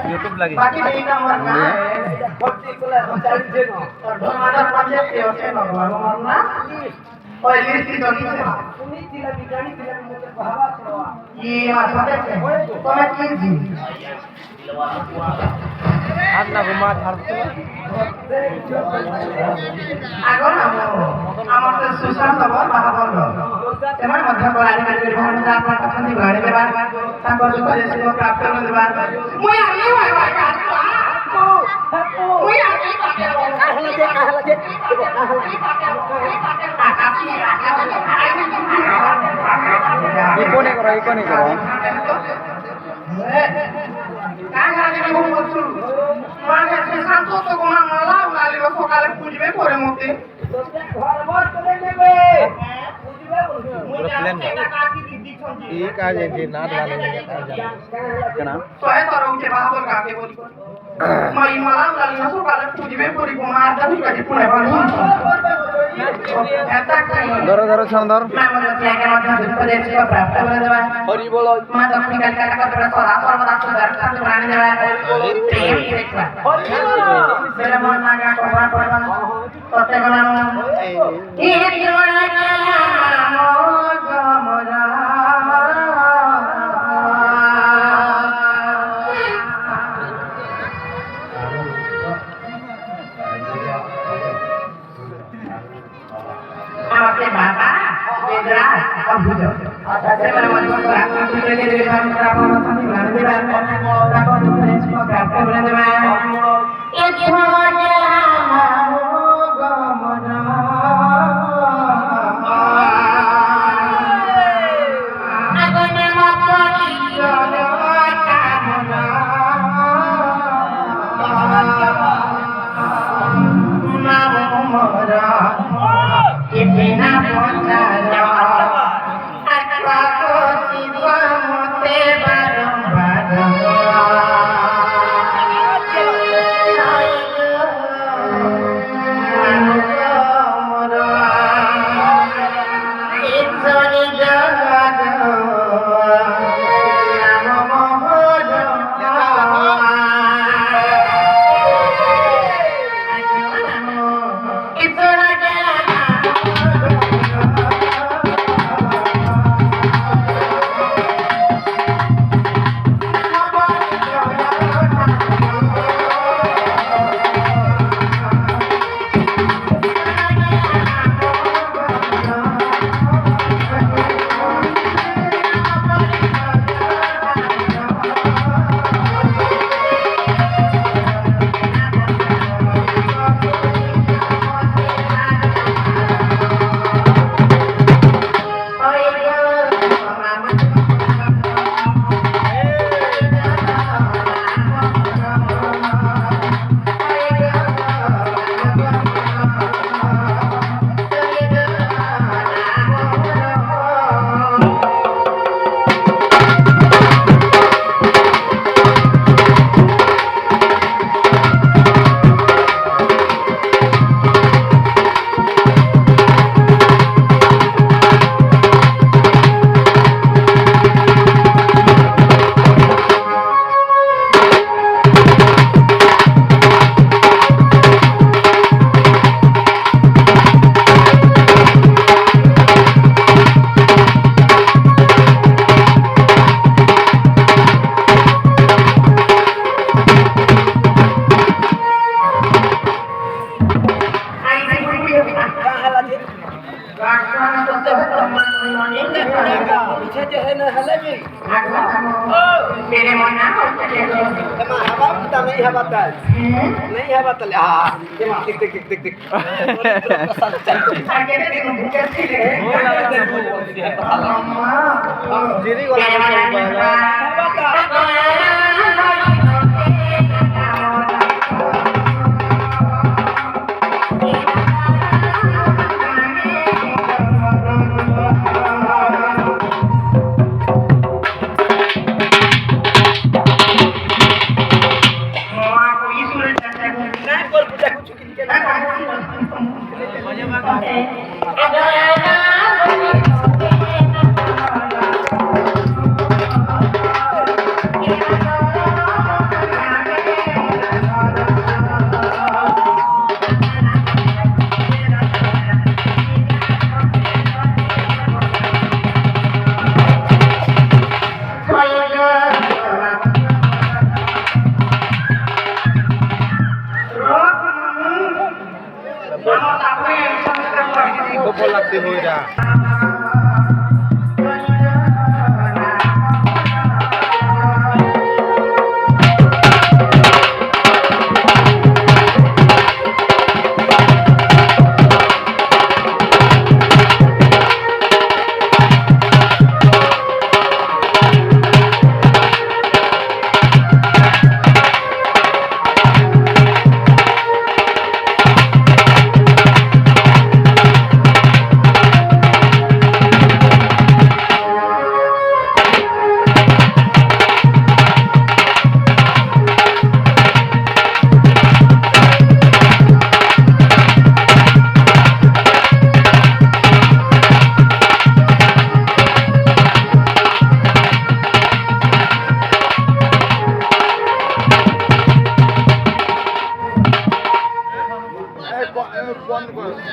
YouTube lagi. बाकी नहीं काम करना है भक्ति को ले चल जे नो तो हमारा पंजे के होते ना भगवान ना और लिस्ट तो नहीं है सुनी जिला बिगाड़ी जिला मुझे भावा करवा ये मासते है तो मैं की जी Anak rumah hartu. আগো না আমার তো সুশান খবর মহাবল তেমন মধ্য করানি করে ভাবনা আপনার কথা নি গাড়ি দেবা তাকো দুঃখ দেশে প্রাপ্ত দেবা মুই আমি ভাই ভাই কাটবা মুই আমি কাহলা যে Ikone karo. কাহলা যে বহু বছর মানে শান্ত তো কোনা মালা উলালি সকালে পুজবে পরে মতে ঘর ঘর করে নেবে Iya kaje di nat wale ni kaje. Kenapa? Soalnya orang ucap bahasa kaki boli. Mai malam lalu masuk kalau pujibe puri kumar tapi kaji pun apa nih? Doro chandor. Nama dia yang macam tu pada siapa berapa boleh dewa? Hari bolo. Mana tak punya kata berapa satu berani dewa? Bila mau naga korban. Tote kalau ini मेरे मन ना हवा पता नहीं हवा तल नहीं हवा तल देख Jadi kalau ভাল লাগছে বইটা বন্ধ করে